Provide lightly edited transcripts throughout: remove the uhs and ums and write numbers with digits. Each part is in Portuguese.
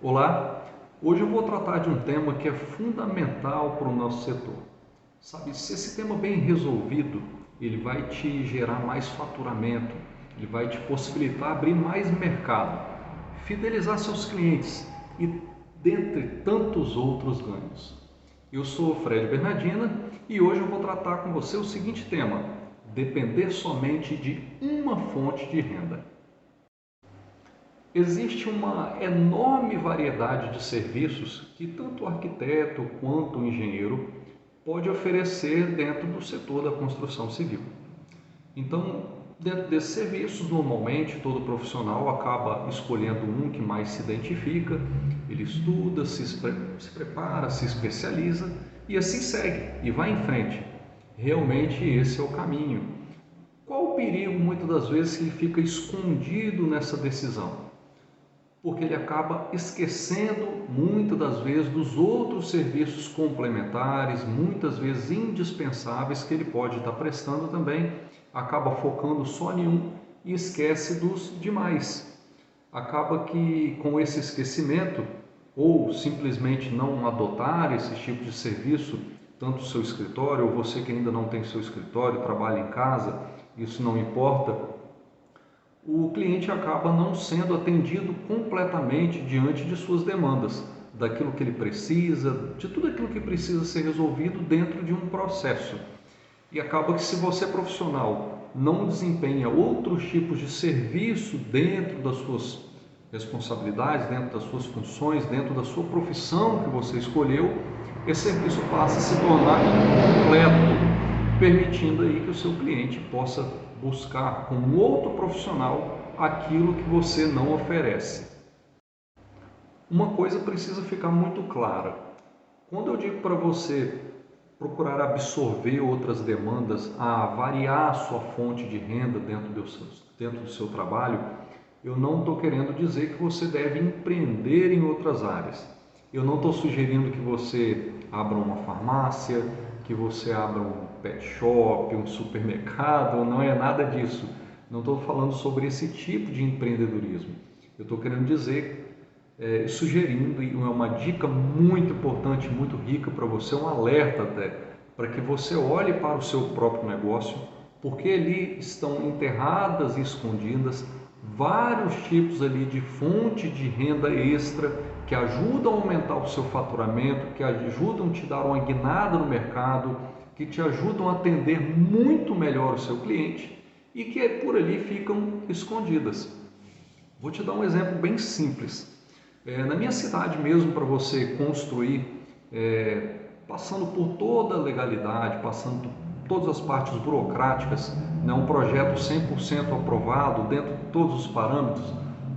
Olá, hoje eu vou tratar de um tema que é fundamental para o nosso setor. Sabe, se esse tema bem resolvido, ele vai te gerar mais faturamento, ele vai te possibilitar abrir mais mercado, fidelizar seus clientes e dentre tantos outros ganhos. Eu sou Fred Bernardina e hoje eu vou tratar com você o seguinte tema: depender somente de uma fonte de renda. Existe uma enorme variedade de serviços que tanto o arquiteto quanto o engenheiro pode oferecer dentro do setor da construção civil. Então, dentro desses serviços, normalmente todo profissional acaba escolhendo um que mais se identifica, ele estuda, se prepara, se especializa e assim segue e vai em frente. Realmente esse é o caminho. Qual o perigo muitas das vezes que ele fica escondido nessa decisão? Porque ele acaba esquecendo muitas das vezes dos outros serviços complementares, muitas vezes indispensáveis que ele pode estar prestando também, acaba focando só em um e esquece dos demais. Acaba que com esse esquecimento, ou simplesmente não adotar esse tipo de serviço, tanto o seu escritório, ou você que ainda não tem seu escritório, trabalha em casa, isso não importa, o cliente acaba não sendo atendido completamente diante de suas demandas, daquilo que ele precisa, de tudo aquilo que precisa ser resolvido dentro de um processo. E acaba que se você é profissional não desempenha outros tipos de serviço dentro das suas responsabilidades, dentro das suas funções, dentro da sua profissão que você escolheu, esse serviço passa a se tornar incompleto, permitindo aí que o seu cliente possa buscar com um outro profissional aquilo que você não oferece. Uma coisa precisa ficar muito clara. Quando eu digo para você procurar absorver outras demandas, a variar a sua fonte de renda dentro do seu trabalho, eu não estou querendo dizer que você deve empreender em outras áreas. Eu não estou sugerindo que você abra uma farmácia, que você abra um pet shop, um supermercado, não é nada disso. Não estou falando sobre esse tipo de empreendedorismo. Eu estou querendo dizer, sugerindo, e é uma dica muito importante, muito rica para você, um alerta até, para que você olhe para o seu próprio negócio, porque ali estão enterradas e escondidas vários tipos ali de fonte de renda extra que ajudam a aumentar o seu faturamento, que ajudam a te dar uma guinada no mercado, que te ajudam a atender muito melhor o seu cliente e que por ali ficam escondidas. Vou te dar um exemplo bem simples. Na minha cidade mesmo, para você construir, passando por toda a legalidade, passando por todas as partes burocráticas, um projeto 100% aprovado dentro de todos os parâmetros,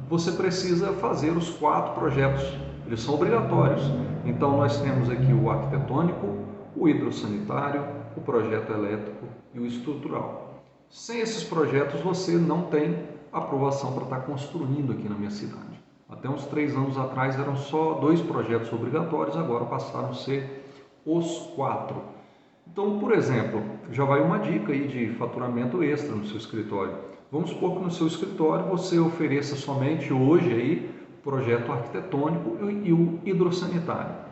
você precisa fazer os 4 projetos, eles são obrigatórios. Então nós temos aqui o arquitetônico, o hidrossanitário, o projeto elétrico e o estrutural. Sem esses projetos você não tem aprovação para estar construindo aqui na minha cidade. Até uns 3 anos atrás eram só 2 projetos obrigatórios, agora passaram a ser os 4. Então, por exemplo, já vai uma dica aí de faturamento extra no seu escritório. Vamos supor que no seu escritório você ofereça somente hoje aí o projeto arquitetônico e o hidrossanitário.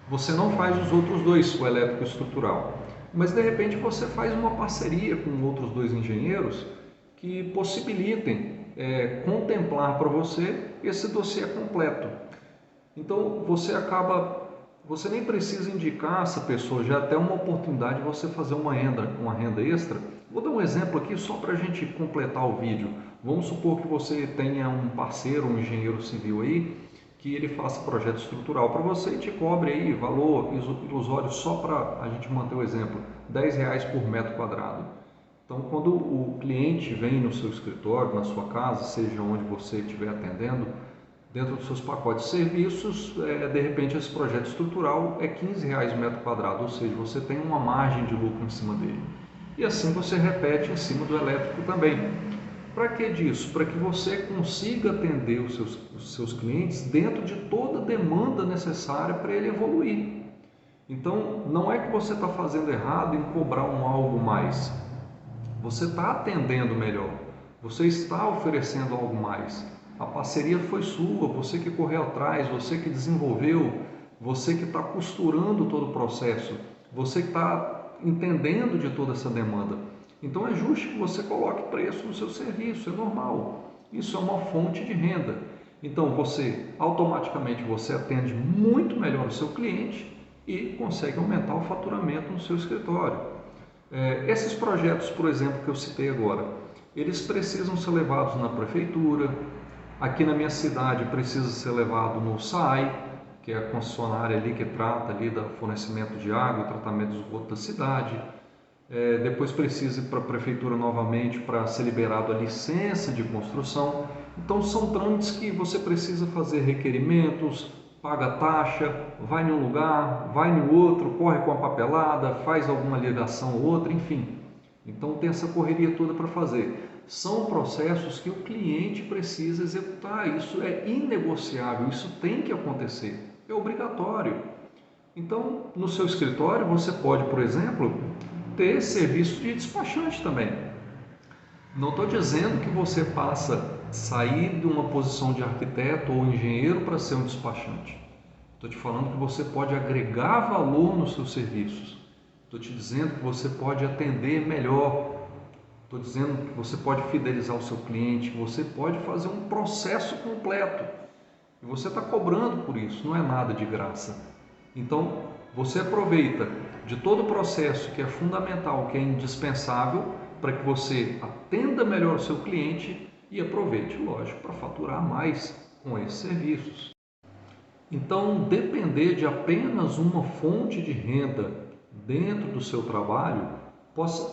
Você não faz os outros 2, o elétrico e o estrutural, mas de repente você faz uma parceria com outros 2 engenheiros que possibilitem contemplar para você esse dossiê completo. Então você nem precisa indicar essa pessoa, já é até uma oportunidade de você fazer uma renda extra. Vou dar um exemplo aqui só para a gente completar o vídeo. Vamos supor que você tenha um parceiro, um engenheiro civil aí, que ele faça projeto estrutural para você e te cobre aí valor ilusório só para a gente manter o exemplo, R$10 por metro quadrado. Então, quando o cliente vem no seu escritório, na sua casa, seja onde você estiver atendendo, dentro dos seus pacotes de serviços, de repente esse projeto estrutural é R$15 o metro quadrado, ou seja, você tem uma margem de lucro em cima dele. E assim você repete em cima do elétrico também. Para que disso? Para que você consiga atender os seus clientes dentro de toda a demanda necessária para ele evoluir. Então, não é que você está fazendo errado em cobrar algo mais. Você está atendendo melhor, você está oferecendo algo mais. A parceria foi sua, você que correu atrás, você que desenvolveu, você que está costurando todo o processo, você que está entendendo de toda essa demanda. Então é justo que você coloque preço no seu serviço, é normal. Isso é uma fonte de renda. Então você automaticamente você atende muito melhor o seu cliente e consegue aumentar o faturamento no seu escritório. Esses projetos, por exemplo, que eu citei agora, eles precisam ser levados na prefeitura. Aqui na minha cidade precisa ser levado no SAI, que é a concessionária ali que trata ali do fornecimento de água e tratamento de esgoto da cidade. Depois precisa ir para a prefeitura novamente para ser liberado a licença de construção. Então são trâmites que você precisa fazer requerimentos, paga taxa, vai num lugar, vai no outro, corre com a papelada, faz alguma ligação ou outra, enfim. Então tem essa correria toda para fazer. São processos que o cliente precisa executar, isso é inegociável, isso tem que acontecer, é obrigatório. Então, no seu escritório você pode, por exemplo, ter serviço de despachante também. Não estou dizendo que você passa a sair de uma posição de arquiteto ou engenheiro para ser um despachante. Estou te falando que você pode agregar valor nos seus serviços. Estou te dizendo que você pode atender melhor. Estou dizendo que você pode fidelizar o seu cliente, que você pode fazer um processo completo. E você está cobrando por isso, não é nada de graça. Então, você aproveita de todo o processo que é fundamental, que é indispensável, para que você atenda melhor o seu cliente e aproveite, lógico, para faturar mais com esses serviços. Então, depender de apenas uma fonte de renda dentro do seu trabalho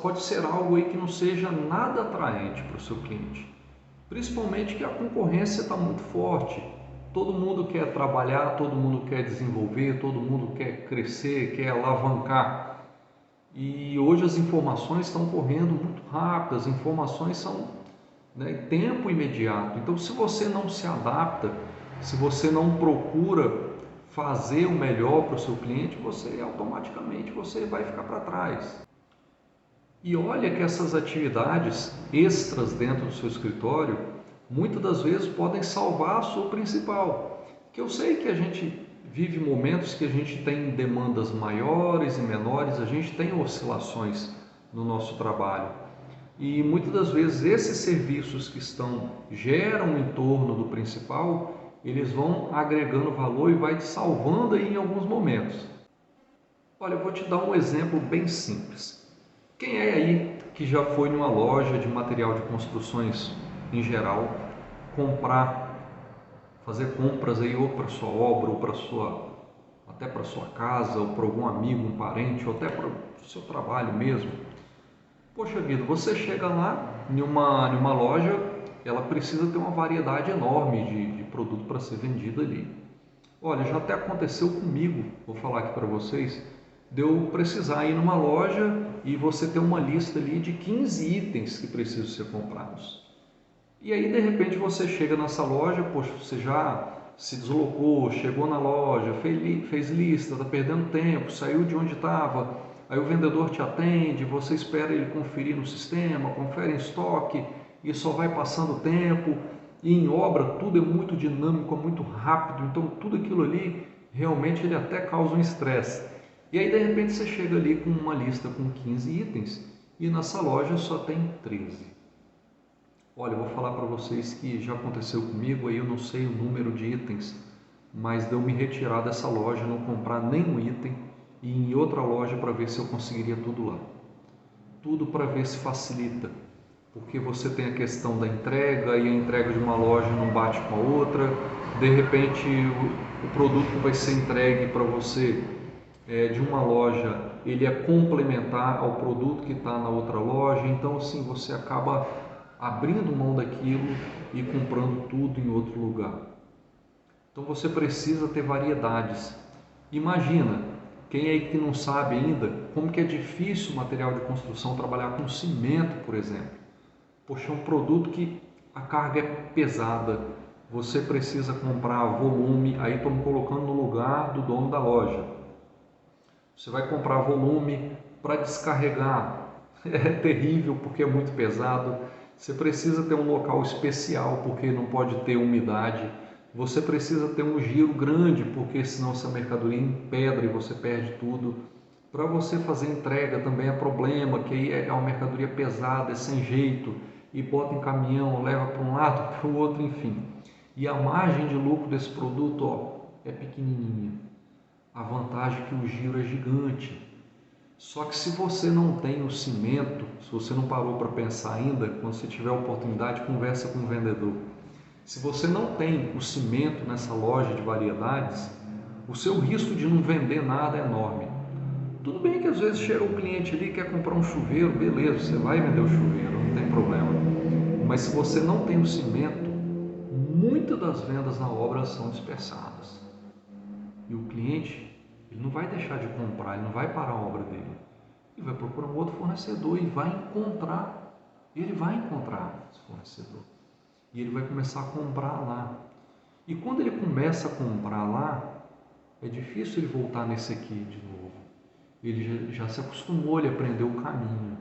pode ser algo aí que não seja nada atraente para o seu cliente. Principalmente que a concorrência está muito forte. Todo mundo quer trabalhar, todo mundo quer desenvolver, todo mundo quer crescer, quer alavancar. E hoje as informações estão correndo muito rápido, as informações são em tempo imediato. Então, se você não se adapta, se você não procura fazer o melhor para o seu cliente, você automaticamente vai ficar para trás. E olha que essas atividades extras dentro do seu escritório, muitas das vezes podem salvar a sua principal. Que eu sei que a gente vive momentos que a gente tem demandas maiores e menores, a gente tem oscilações no nosso trabalho. E muitas das vezes esses serviços que geram em torno do principal, eles vão agregando valor e vai te salvando aí em alguns momentos. Olha, eu vou te dar um exemplo bem simples. Quem é aí que já foi numa loja de material de construções em geral, fazer compras aí ou para sua obra ou até para sua casa ou para algum amigo, um parente ou até para o seu trabalho mesmo? Poxa vida, você chega lá em uma loja, ela precisa ter uma variedade enorme de produto para ser vendido ali. Olha, já até aconteceu comigo, vou falar aqui para vocês, de eu precisar ir numa loja e você ter uma lista ali de 15 itens que precisam ser comprados. E aí, de repente, você chega nessa loja, poxa, você já se deslocou, chegou na loja, fez lista, está perdendo tempo, saiu de onde estava, aí o vendedor te atende, você espera ele conferir no sistema, confere em estoque e só vai passando o tempo. E em obra tudo é muito dinâmico, é muito rápido, então tudo aquilo ali realmente ele até causa um estresse. E aí de repente você chega ali com uma lista com 15 itens e nessa loja só tem 13. Olha, eu vou falar para vocês que já aconteceu comigo, aí eu não sei o número de itens, mas de eu me retirar dessa loja, não comprar nenhum item e ir em outra loja para ver se eu conseguiria tudo lá. Tudo para ver se facilita, porque você tem a questão da entrega e a entrega de uma loja não bate com a outra, de repente o produto que vai ser entregue para você de uma loja, ele é complementar ao produto que está na outra loja, então assim você acaba abrindo mão daquilo e comprando tudo em outro lugar. Então você precisa ter variedades. Imagina, quem aí que não sabe ainda, como que é difícil o material de construção trabalhar com cimento, por exemplo. Poxa, é um produto que a carga é pesada, você precisa comprar volume, aí estou me colocando no lugar do dono da loja. Você vai comprar volume para descarregar, é terrível porque é muito pesado. você precisa ter um local especial porque não pode ter umidade, você precisa ter um giro grande porque senão essa mercadoria empedra e você perde tudo. Para você fazer entrega também é problema, que aí é uma mercadoria pesada, é sem jeito, e bota em caminhão, leva para um lado, para o outro, enfim. E a margem de lucro desse produto, ó, é pequenininha. A vantagem é que o giro é gigante. Só que se você não tem o cimento, se você não parou para pensar ainda, quando você tiver a oportunidade, conversa com o vendedor. Se você não tem o cimento nessa loja de variedades, o seu risco de não vender nada é enorme. Tudo bem que às vezes chega um cliente ali que quer comprar um chuveiro, beleza, você vai vender o chuveiro, não tem problema. Mas se você não tem o cimento, muitas das vendas na obra são dispersadas. E o cliente, ele não vai deixar de comprar, ele não vai parar a obra dele. Ele vai procurar um outro fornecedor e ele vai encontrar esse fornecedor. E ele vai começar a comprar lá. E quando ele começa a comprar lá, é difícil ele voltar nesse aqui de novo. Ele já se acostumou, ele aprendeu o caminho.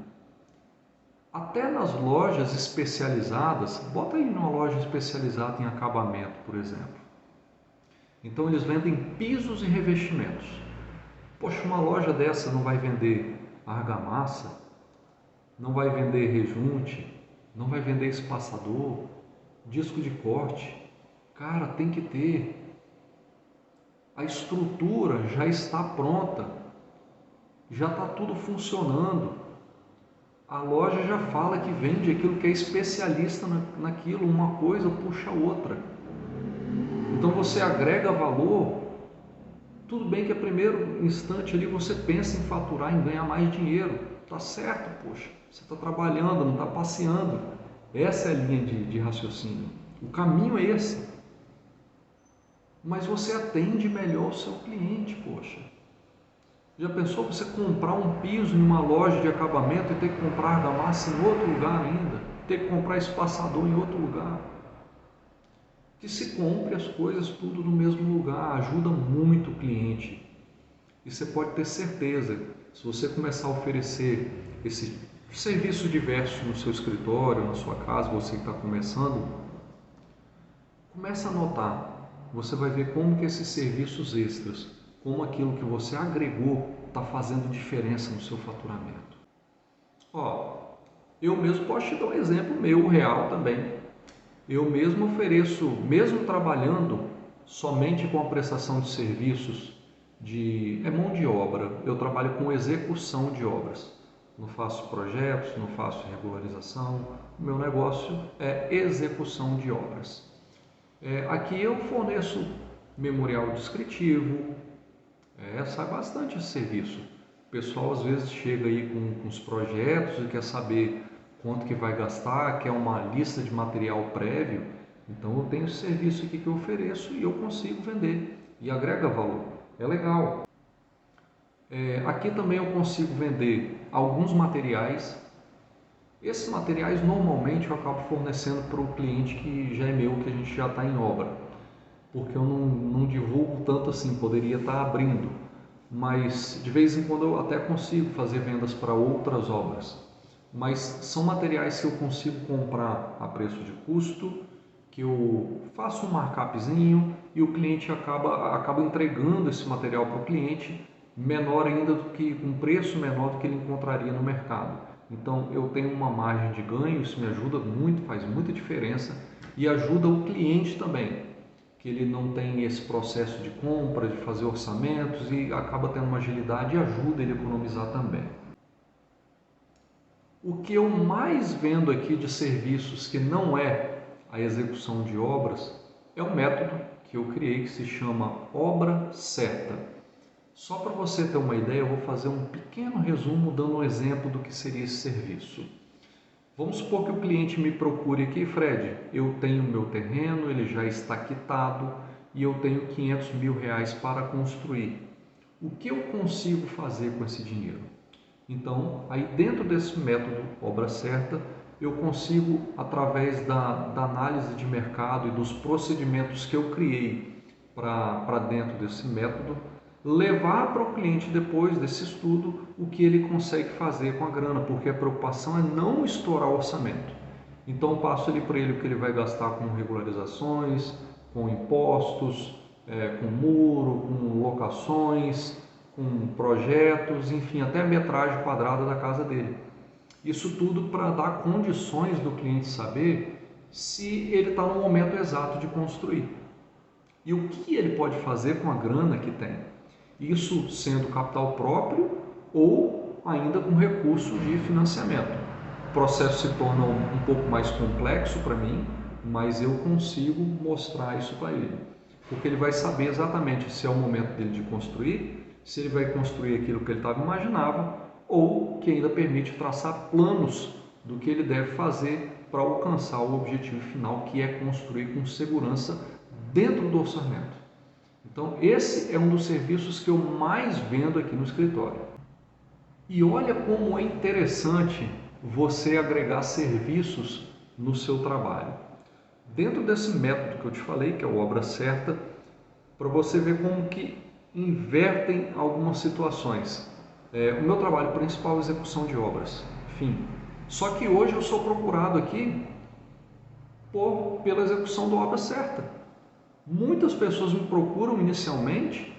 Até nas lojas especializadas, bota aí numa loja especializada em acabamento, por exemplo. Então eles vendem pisos e revestimentos. Poxa, uma loja dessa não vai vender argamassa, não vai vender rejunte, não vai vender espaçador, disco de corte. Cara, tem que ter. A estrutura já está pronta, já está tudo funcionando. A loja já fala que vende aquilo que é especialista naquilo, uma coisa puxa a outra. Então você agrega valor. Tudo bem que a primeiro instante ali você pensa em faturar, em ganhar mais dinheiro. Tá certo, poxa, você está trabalhando, não está passeando. Essa é a linha de raciocínio. O caminho é esse. Mas você atende melhor o seu cliente, poxa. Já pensou você comprar um piso em uma loja de acabamento e ter que comprar argamassa em outro lugar ainda? Ter que comprar espaçador em outro lugar? Que se compre as coisas tudo no mesmo lugar, ajuda muito o cliente. E você pode ter certeza, se você começar a oferecer esse serviço diverso no seu escritório, na sua casa, você que está começando, começa a notar. Você vai ver como que esses serviços extras, como aquilo que você agregou, está fazendo diferença no seu faturamento. Ó, eu mesmo posso te dar um exemplo meu real também. Eu mesmo ofereço, mesmo trabalhando somente com a prestação de serviços de mão de obra, eu trabalho com execução de obras. Não faço projetos, não faço regularização, o meu negócio é execução de obras. Aqui eu forneço memorial descritivo, sai bastante esse serviço. O pessoal às vezes chega aí com os projetos e quer saber quanto que vai gastar, quer uma lista de material prévio. Então eu tenho esse serviço aqui que eu ofereço e eu consigo vender e agrega valor. É legal. Aqui também eu consigo vender alguns materiais. Esses materiais normalmente eu acabo fornecendo para o cliente que já é meu, que a gente já está em obra, porque eu não divulgo tanto assim, poderia estar abrindo, mas de vez em quando eu até consigo fazer vendas para outras obras, mas são materiais que eu consigo comprar a preço de custo, que eu faço um markupzinho e o cliente acaba entregando esse material para o cliente menor ainda do que um preço menor do que ele encontraria no mercado. Então eu tenho uma margem de ganho, isso me ajuda muito, faz muita diferença e ajuda o cliente também, que ele não tem esse processo de compra, de fazer orçamentos e acaba tendo uma agilidade e ajuda ele a economizar também. O que eu mais vendo aqui de serviços que não é a execução de obras é um método que eu criei que se chama Obra Certa. Só para você ter uma ideia, eu vou fazer um pequeno resumo dando um exemplo do que seria esse serviço. Vamos supor que o cliente me procure aqui, Fred, eu tenho meu terreno, ele já está quitado e eu tenho R$ 500.000 para construir. O que eu consigo fazer com esse dinheiro? Então, aí dentro desse método Obra Certa, eu consigo, através da análise de mercado e dos procedimentos que eu criei para dentro desse método, levar para o cliente depois desse estudo o que ele consegue fazer com a grana, porque a preocupação é não estourar o orçamento. Então eu passo ali para ele o que ele vai gastar com regularizações, com impostos, com muro, com locações, com projetos, enfim, até a metragem quadrada da casa dele. Isso tudo para dar condições do cliente saber se ele está no momento exato de construir. E o que ele pode fazer com a grana que tem. Isso sendo capital próprio ou ainda com recurso de financiamento. O processo se torna um pouco mais complexo para mim, mas eu consigo mostrar isso para ele. Porque ele vai saber exatamente se é o momento dele de construir, se ele vai construir aquilo que ele estava imaginando, ou que ainda permite traçar planos do que ele deve fazer para alcançar o objetivo final, que é construir com segurança dentro do orçamento. Então, esse é um dos serviços que eu mais vendo aqui no escritório. E olha como é interessante você agregar serviços no seu trabalho. Dentro desse método que eu te falei, que é a obra certa, para você ver como que invertem algumas situações. O meu trabalho principal é execução de obras, fim. Só que hoje eu sou procurado aqui pela execução da obra certa. Muitas pessoas me procuram inicialmente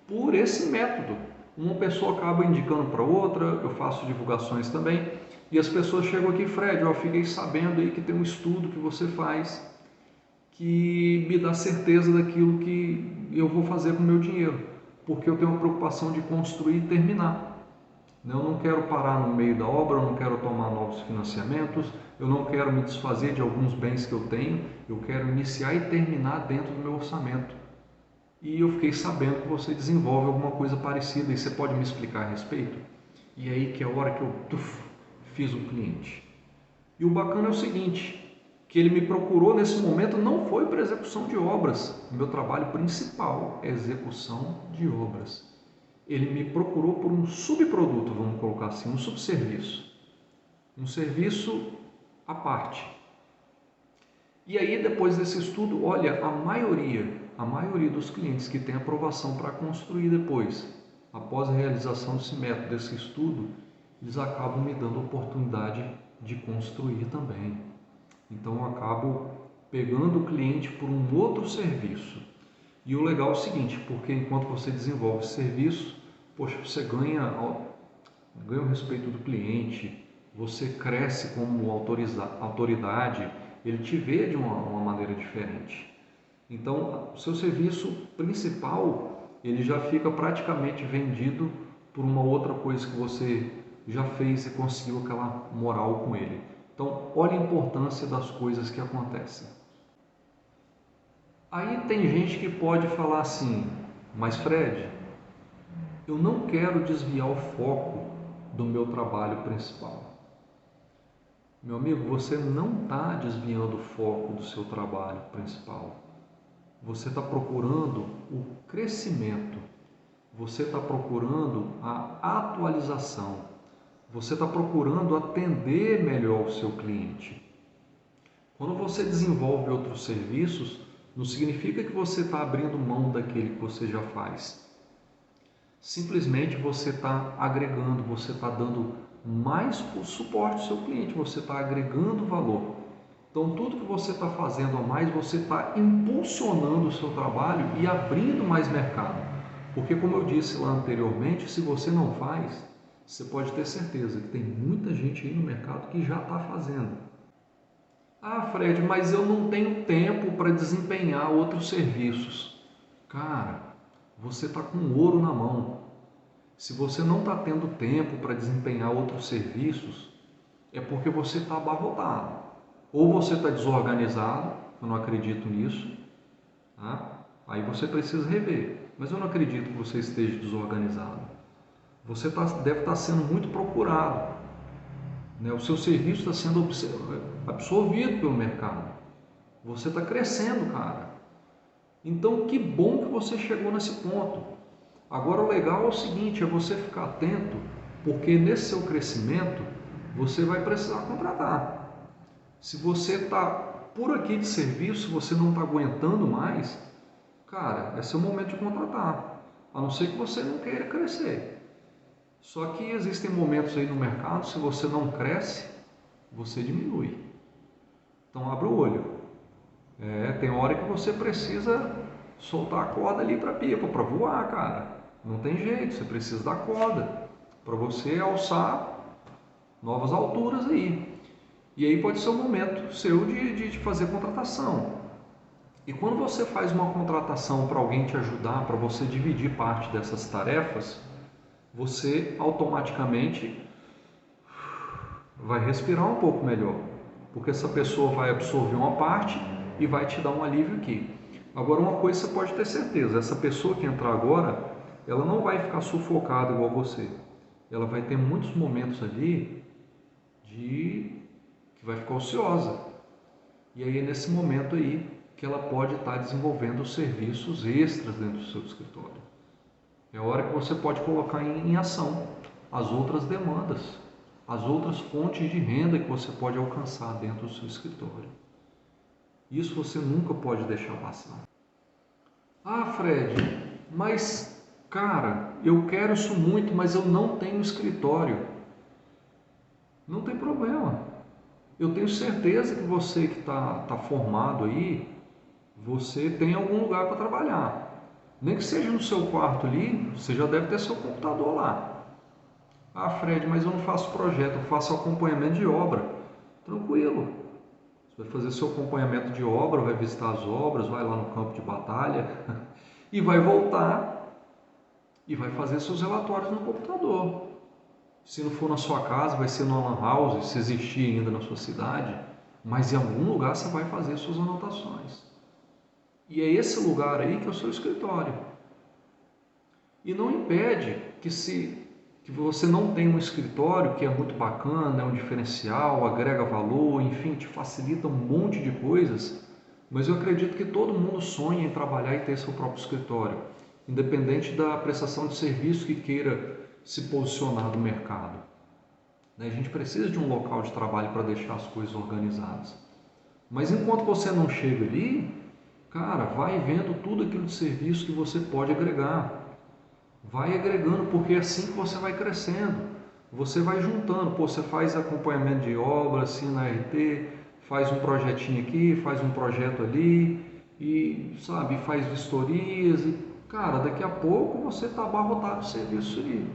por esse método. Uma pessoa acaba indicando para outra, eu faço divulgações também, e as pessoas chegam aqui, Fred, eu fiquei sabendo aí que tem um estudo que você faz que me dá certeza daquilo que eu vou fazer com o meu dinheiro, porque eu tenho a preocupação de construir e terminar. Eu não quero parar no meio da obra, eu não quero tomar novos financiamentos, eu não quero me desfazer de alguns bens que eu tenho, eu quero iniciar e terminar dentro do meu orçamento. E eu fiquei sabendo que você desenvolve alguma coisa parecida e você pode me explicar a respeito? E aí que é a hora que eu fiz o cliente. E o bacana é o seguinte, que ele me procurou nesse momento não foi para execução de obras, o meu trabalho principal é execução de obras. Ele me procurou por um subproduto, vamos colocar assim, um subserviço. Um serviço à parte. E aí, depois desse estudo, olha, a maioria dos clientes que tem aprovação para construir depois, após a realização desse método, desse estudo, eles acabam me dando a oportunidade de construir também. Então, eu acabo pegando o cliente por um outro serviço. E o legal é o seguinte, porque enquanto você desenvolve esse serviço, poxa, você ganha o respeito do cliente, você cresce como autoridade, ele te vê de uma maneira diferente. Então, o seu serviço principal, ele já fica praticamente vendido por uma outra coisa que você já fez e conseguiu aquela moral com ele. Então, olha a importância das coisas que acontecem. Aí tem gente que pode falar assim, mas Fred, eu não quero desviar o foco do meu trabalho principal. Meu amigo, você não está desviando o foco do seu trabalho principal. Você está procurando o crescimento. Você está procurando a atualização. Você está procurando atender melhor o seu cliente. Quando você desenvolve outros serviços, não significa que você está abrindo mão daquele que você já faz. Simplesmente você está agregando, você está dando mais suporte ao seu cliente, você está agregando valor. Então, tudo que você está fazendo a mais, você está impulsionando o seu trabalho e abrindo mais mercado. Porque, como eu disse lá anteriormente, se você não faz, você pode ter certeza que tem muita gente aí no mercado que já está fazendo. Ah, Fred, mas eu não tenho tempo para desempenhar outros serviços. Cara, você está com ouro na mão. Se você não está tendo tempo para desempenhar outros serviços, é porque você está abarrotado. Ou você está desorganizado, eu não acredito nisso, tá? Aí você precisa rever. Mas eu não acredito que você esteja desorganizado. Você deve estar sendo muito procurado, né? O seu serviço está sendo absorvido pelo mercado. Você está crescendo, cara. Então, que bom que você chegou nesse ponto. Agora, o legal é o seguinte, é você ficar atento, porque nesse seu crescimento, você vai precisar contratar. Se você está por aqui de serviço, se você não está aguentando mais, cara, é seu momento de contratar. A não ser que você não queira crescer. Só que existem momentos aí no mercado, se você não cresce, você diminui. Então abre o olho. Tem hora que você precisa soltar a corda ali para pipa, para voar, cara. Não tem jeito, você precisa da corda para você alçar novas alturas aí. E aí pode ser o momento seu de fazer contratação. E quando você faz uma contratação para alguém te ajudar, para você dividir parte dessas tarefas, você automaticamente vai respirar um pouco melhor, porque essa pessoa vai absorver uma parte e vai te dar um alívio aqui. Agora, uma coisa você pode ter certeza, essa pessoa que entrar agora, ela não vai ficar sufocada igual você. Ela vai ter muitos momentos ali que vai ficar ociosa. E aí é nesse momento aí que ela pode estar desenvolvendo serviços extras dentro do seu escritório. É a hora que você pode colocar em ação as outras demandas, as outras fontes de renda que você pode alcançar dentro do seu escritório. Isso você nunca pode deixar passar. Ah, Fred, mas cara, eu quero isso muito, mas eu não tenho escritório. Não tem problema. Eu tenho certeza que você que está formado aí, você tem algum lugar para trabalhar. Nem que seja no seu quarto ali, você já deve ter seu computador lá. Ah, Fred, mas eu não faço projeto, eu faço acompanhamento de obra. Tranquilo. Você vai fazer seu acompanhamento de obra, vai visitar as obras, vai lá no campo de batalha e vai voltar e vai fazer seus relatórios no computador. Se não for na sua casa, vai ser no lan house, se existir ainda na sua cidade, mas em algum lugar você vai fazer suas anotações. E é esse lugar aí que é o seu escritório. E não impede que você não tenha um escritório que é muito bacana, é um diferencial, agrega valor, enfim, te facilita um monte de coisas, mas eu acredito que todo mundo sonha em trabalhar e ter seu próprio escritório, independente da prestação de serviço que queira se posicionar no mercado. A gente precisa de um local de trabalho para deixar as coisas organizadas. Mas enquanto você não chega ali, cara, vai vendo tudo aquilo de serviço que você pode agregar. Vai agregando, porque é assim que você vai crescendo. Você vai juntando, você faz acompanhamento de obra, assina RT, faz um projetinho aqui, faz um projeto ali, e sabe, faz vistorias, e cara, daqui a pouco você está abarrotado de serviço ali.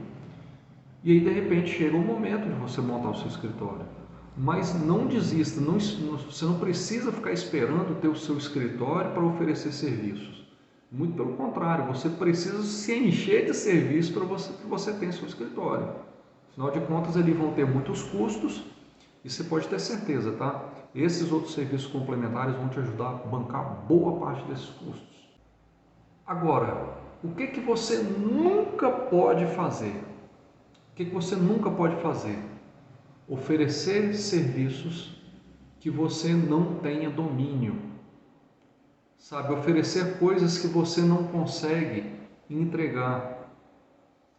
E aí de repente chega o momento de você montar o seu escritório. Mas não desista, você não precisa ficar esperando ter o seu escritório para oferecer serviços. Muito pelo contrário, você precisa se encher de serviço para que você tenha seu escritório. Afinal de contas, eles vão ter muitos custos e você pode ter certeza, tá? Esses outros serviços complementares vão te ajudar a bancar boa parte desses custos. Agora, o que você nunca pode fazer? O que você nunca pode fazer? Oferecer serviços que você não tenha domínio. Sabe, oferecer coisas que você não consegue entregar.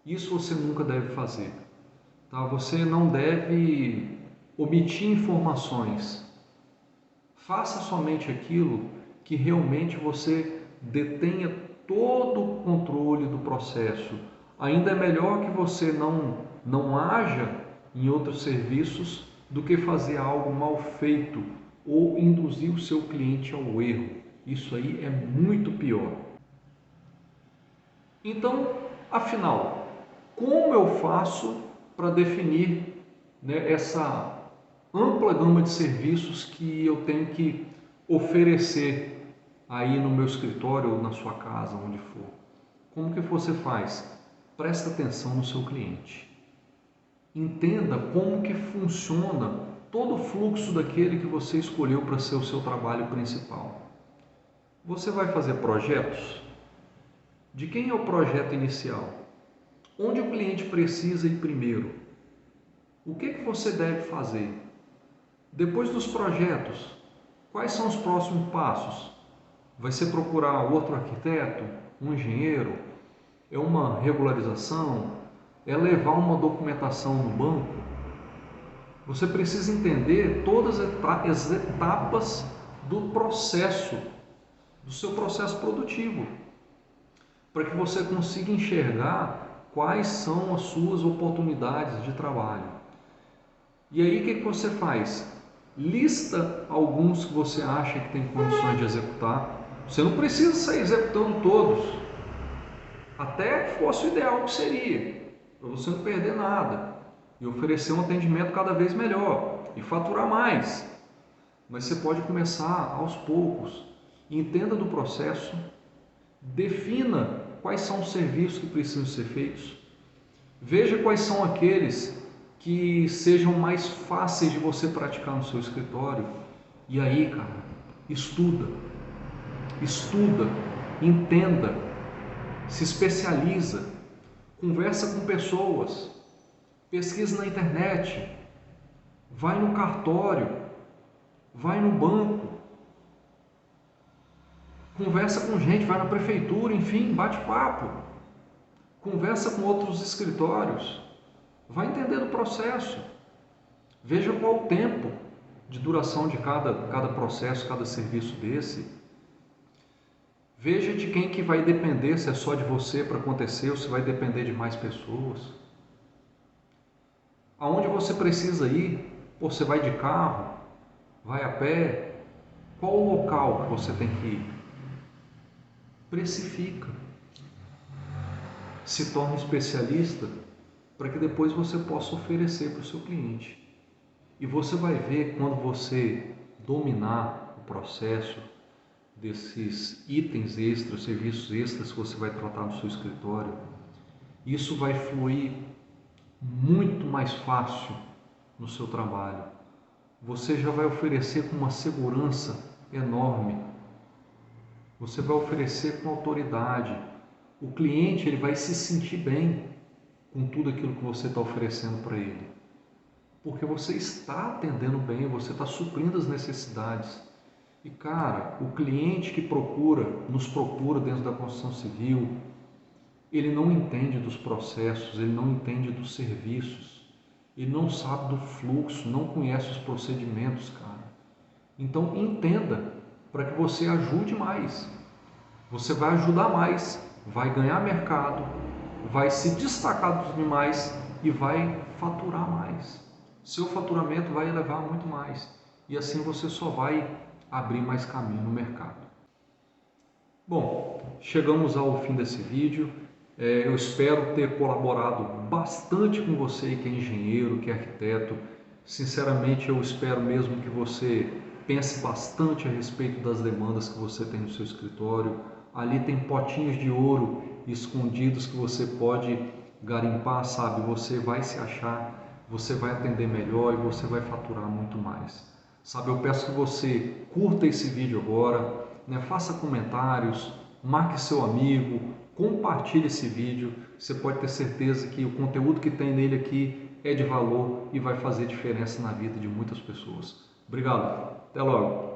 Isso você nunca deve fazer. Tá? Você não deve omitir informações. Faça somente aquilo que realmente você detenha todo o controle do processo. Ainda é melhor que você não haja em outros serviços do que fazer algo mal feito ou induzir o seu cliente ao erro. Isso aí é muito pior. Então, afinal, como eu faço para definir, né, essa ampla gama de serviços que eu tenho que oferecer aí no meu escritório ou na sua casa, onde for? Como que você faz? Presta atenção no seu cliente. Entenda como que funciona todo o fluxo daquele que você escolheu para ser o seu trabalho principal. Você vai fazer projetos? De quem é o projeto inicial? Onde o cliente precisa ir primeiro? O que você deve fazer? Depois dos projetos, quais são os próximos passos? Vai ser procurar outro arquiteto, um engenheiro? É uma regularização? É levar uma documentação no banco? Você precisa entender todas as etapas do processo, do seu processo produtivo, para que você consiga enxergar quais são as suas oportunidades de trabalho. E aí o que você faz? lista alguns que você acha que tem condições de executar. Você não precisa sair executando todos, até fosse o ideal que seria, para você não perder nada e oferecer um atendimento cada vez melhor e faturar mais. Mas você pode começar aos poucos. Entenda do processo, defina quais são os serviços que precisam ser feitos, veja quais são aqueles que sejam mais fáceis de você praticar no seu escritório. E aí, cara, estuda, entenda, se especializa, conversa com pessoas, pesquisa na internet, vai no cartório, vai no banco, conversa com gente, vai na prefeitura, enfim, bate papo, conversa com outros escritórios, vai entender o processo, veja qual o tempo de duração de cada processo, cada serviço desse. Veja de quem que vai depender, se é só de você para acontecer ou se vai depender de mais pessoas. Aonde você precisa ir? Você vai de carro? Vai a pé? Qual o local que você tem que ir? Precifica. Se torne especialista para que depois você possa oferecer para o seu cliente. E você vai ver, quando você dominar o processo desses itens extras, serviços extras que você vai tratar no seu escritório, isso vai fluir muito mais fácil no seu trabalho. Você já vai oferecer com uma segurança enorme. Você vai oferecer com autoridade. O cliente ele vai se sentir bem com tudo aquilo que você está oferecendo para ele. Porque você está atendendo bem, você está suprindo as necessidades. E cara, o cliente que nos procura dentro da construção civil, ele não entende dos processos, ele não entende dos serviços, ele não sabe do fluxo, não conhece os procedimentos, cara. Então entenda, para que você ajude mais. Você vai ajudar mais, vai ganhar mercado, vai se destacar dos demais e vai faturar mais. Seu faturamento vai elevar muito mais e assim você só vai abrir mais caminho no mercado. Bom, chegamos ao fim desse vídeo. Eu espero ter colaborado bastante com você que é engenheiro, que é arquiteto. Sinceramente, eu espero mesmo que você pense bastante a respeito das demandas que você tem no seu escritório. Ali tem potinhos de ouro escondidos que você pode garimpar, sabe? Você vai se achar, você vai atender melhor e você vai faturar muito mais. Sabe, eu peço que você curta esse vídeo agora, né? Faça comentários, marque seu amigo, compartilhe esse vídeo. Você pode ter certeza que o conteúdo que tem nele aqui é de valor e vai fazer diferença na vida de muitas pessoas. Obrigado, até logo!